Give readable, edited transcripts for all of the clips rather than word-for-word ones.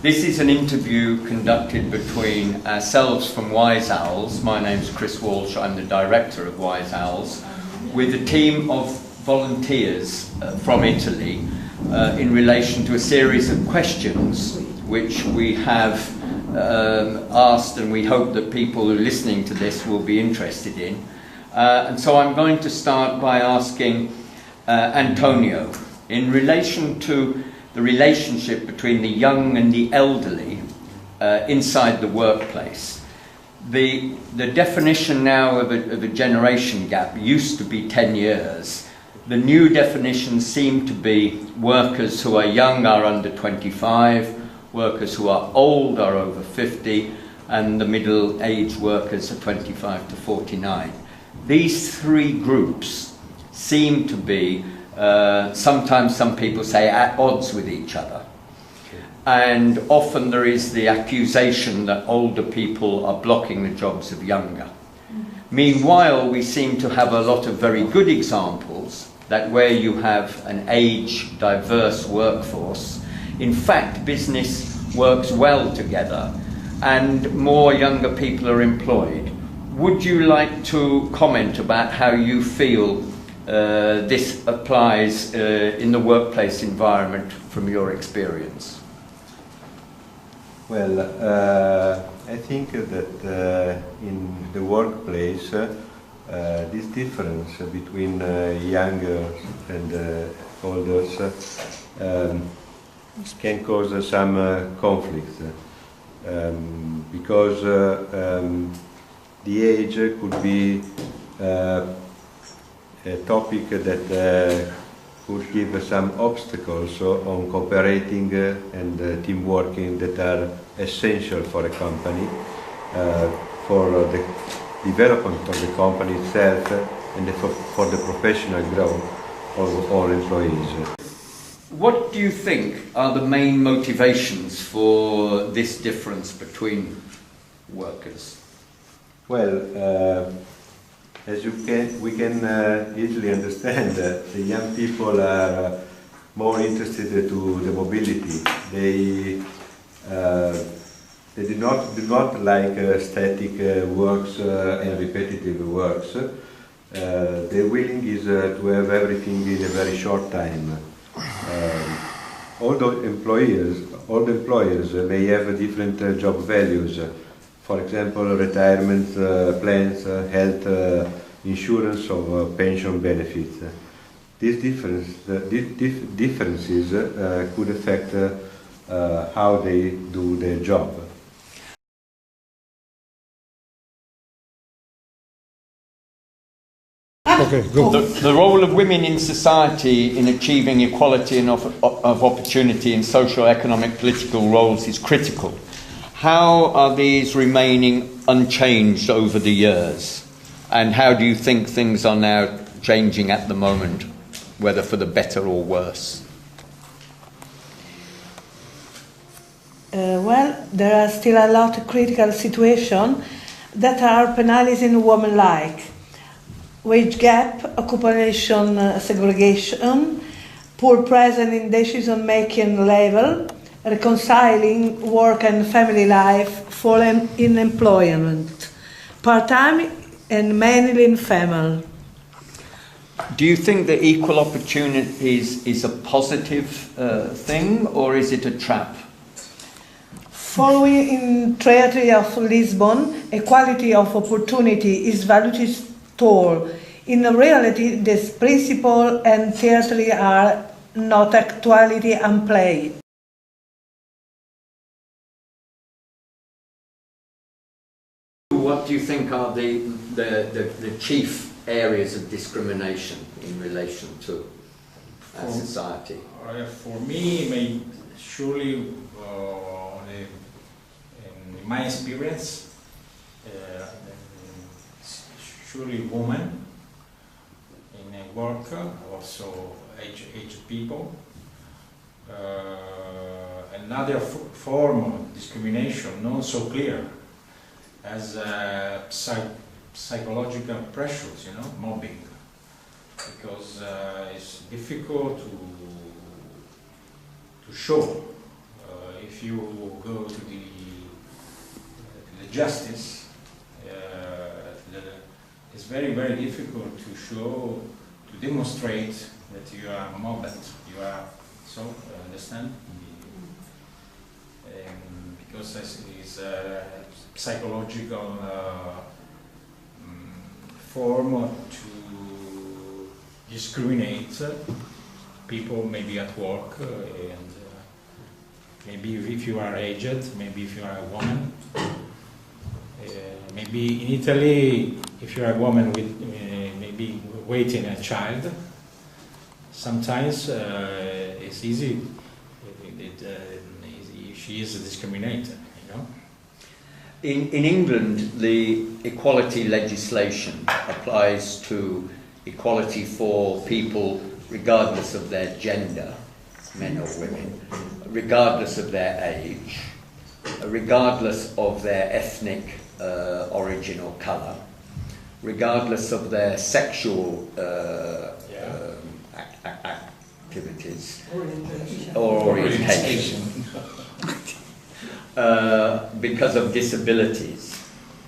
This is an interview conducted between ourselves from Wise Owls. My name's Chris Walsh, I'm the director of Wise Owls, with a team of volunteers from Italy in relation to a series of questions which we have asked, and we hope that people who are listening to this will be interested in. And so I'm going to start by asking Antonio, in relation to the relationship between the young and the elderly inside the workplace. The definition now of a generation gap used to be 10 years. The new definitions seem to be workers who are young are under 25, workers who are old are over 50, and the middle-aged workers are 25 to 49. These three groups seem to be, sometimes some people say, at odds with each other. And often there is the accusation that older people are blocking the jobs of younger. Meanwhile, we seem to have a lot of very good examples that where you have an age-diverse workforce, in fact, business works well together and more younger people are employed. Would you like to comment about how you feel this applies in the workplace environment from your experience? Well, I think that in the workplace, this difference between younger and olders can cause some conflicts because the age could be a topic that could give some obstacles on cooperating and team working that are essential for a company, for the development of the company itself and for the professional growth of all employees. What do you think are the main motivations for this difference between workers? Well, as we can easily understand, the young people are more interested to the mobility. They do not like static works and repetitive works. Their willing is to have everything in a very short time. All the employers may have different job values. For example, retirement plans, health insurance, or pension benefits. These differences could affect how they do their job. Okay, go. The role of women in society in achieving equality and of opportunity in social, economic, political roles is critical. How are these remaining unchanged over the years? And how do you think things are now changing at the moment, whether for the better or worse? Well, there are still a lot of critical situations that are penalizing women, like wage gap, occupation segregation, poor presence in decision-making level, reconciling work and family life, for in employment, part-time and mainly in family. Do you think that equal opportunities is a positive thing, or is it a trap? Following in Treaty of Lisbon, equality of opportunity is valued tall. In reality, this principle and theory are not actually employed. What do you think are the chief areas of discrimination in relation to our society? For me, surely, in my experience, surely women in work, also aged people. Another form of discrimination, not so clear, as psychological pressures, mobbing, because it's difficult to show if if you go to the justice, it's very, very difficult to show, to demonstrate that you are mobbed, you are, so, understand? Because it's a psychological form to discriminate people, maybe at work, and maybe if you are aged, maybe if you are a woman. Maybe in Italy, if you are a woman with maybe waiting a child, sometimes it's easy. She is discriminated, you know. In England, the equality legislation applies to equality for people regardless of their gender, men or women, regardless of their age, regardless of their ethnic origin or colour, regardless of their sexual activities or orientation. Because of disabilities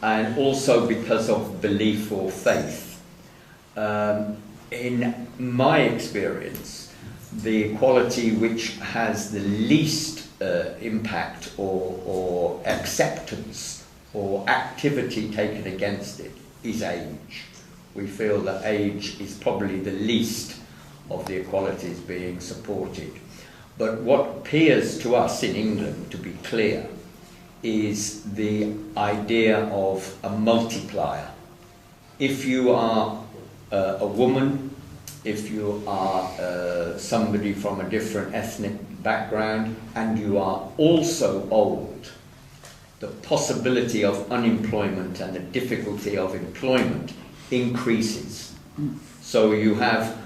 and also because of belief or faith. In my experience, the equality which has the least impact or acceptance or activity taken against it is age. We feel that age is probably the least of the equalities being supported. But what appears to us in England to be clear is the idea of a multiplier. If you are a woman, if you are somebody from a different ethnic background, and you are also old, the possibility of unemployment and the difficulty of employment increases. So you have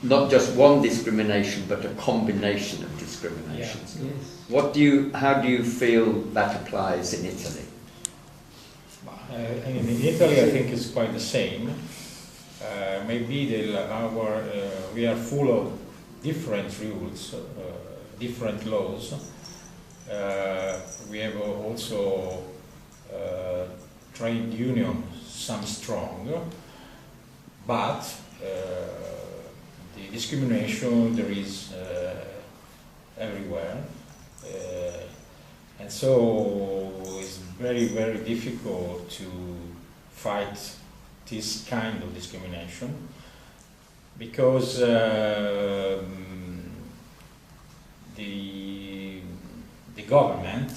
not just one discrimination, but a combination of discriminations. Yeah. Yes. How do you feel that applies in Italy? In Italy, I think it's quite the same. Maybe we are full of different rules, different laws. We have also trade unions, some strong, but the discrimination there is everywhere, and so it's very, very difficult to fight this kind of discrimination because the government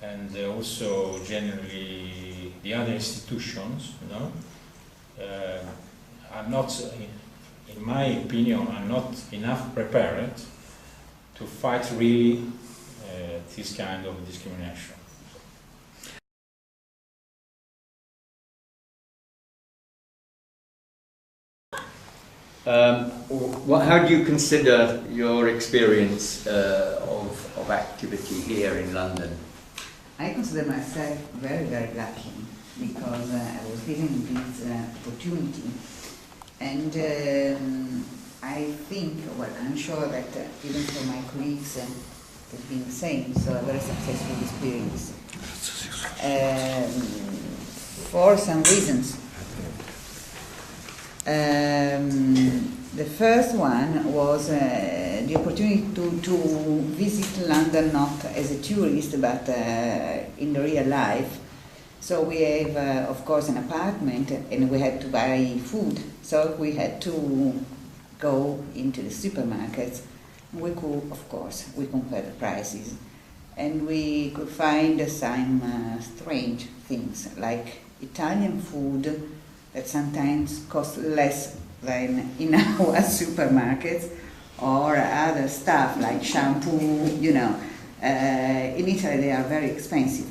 and also generally the other institutions, you know, are not, in my opinion, are not enough prepared to fight really this kind of discrimination. How do you consider your experience of activity here in London? I consider myself very, very lucky because I was given this opportunity, and I think, well, I'm sure that even for my colleagues it's been the same, so a very successful experience. For some reasons. The first one was the opportunity to visit London not as a tourist but in the real life. So we have, of course, an apartment and we had to buy food. So we had to go into the supermarkets. We could, of course, we compared the prices. And we could find some strange things like Italian food that sometimes cost less than in our supermarkets, or other stuff like shampoo, you know. In Italy they are very expensive.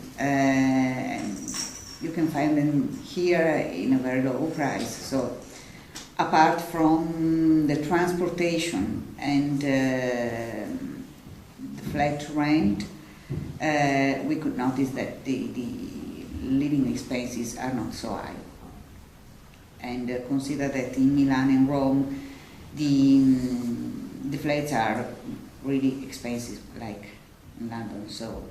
You can find them here in a very low price. So apart from the transportation and the flat rent, we could notice that the living expenses are not so high. And consider that in Milan and Rome, the flats are really expensive, like in London. So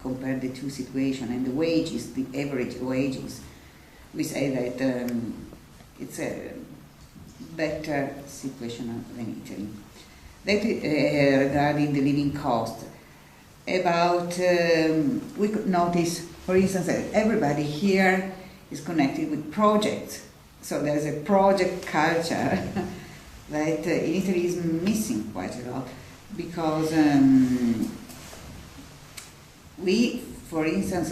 compare the two situations and the wages, the average wages, we say that it's a better situation than Italy. That regarding the living cost, about we could notice, for instance, that everybody here is connected with projects. So there's a project culture that in Italy is missing quite a lot, because we, for instance,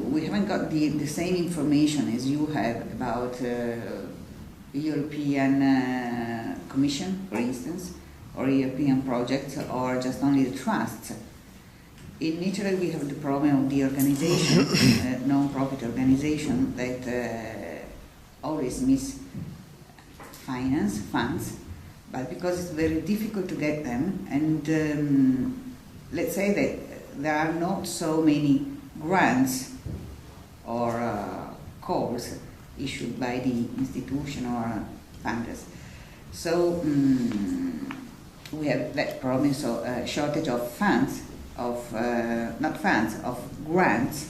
we haven't got the same information as you have about the European Commission, for instance, or European projects, or just only the trusts. In Italy, we have the problem of the organization, non-profit organization that always miss funds, but because it's very difficult to get them, and let's say that there are not so many grants or calls issued by the institution or funders. So we have that problem, so shortage of funds, of grants,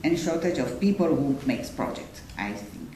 and shortage of people who makes projects, I think.